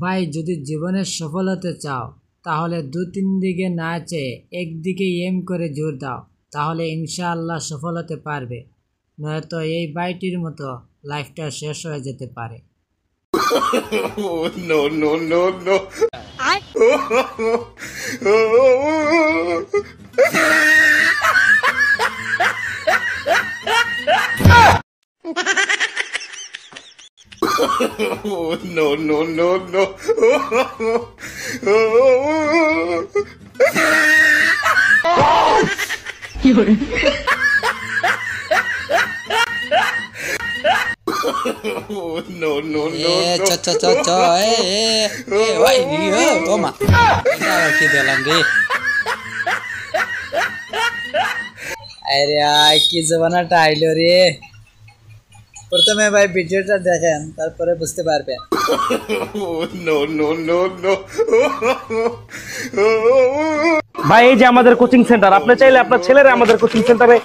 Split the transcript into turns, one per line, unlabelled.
ভাই যদি জীবনে সফল হতে চাও তাহলে 2-3 দিকে না চেয়ে একদিকে এম করে জোর দাও, তাহলে ইনশাআল্লাহ সফল হতে পারবে। নয়তো এই বাইটির মতো লাইফটা শেষ হয়ে যেতে পারে।
No, no, no, no. No, no, no, no. No, no, no, no.
Why you? Toma. Nada que de Landy. আরে কি জবানাটা আইলো রে। প্রথমে ভাই ভিডিওটা দেখেন, তারপরে বুঝতে পারবেন।
No, no, no, no.
ভাই এই যে আমাদের কোচিং সেন্টার, আপনি চাইলে আপনার ছেলেরা আমাদের কোচিং সেন্টারে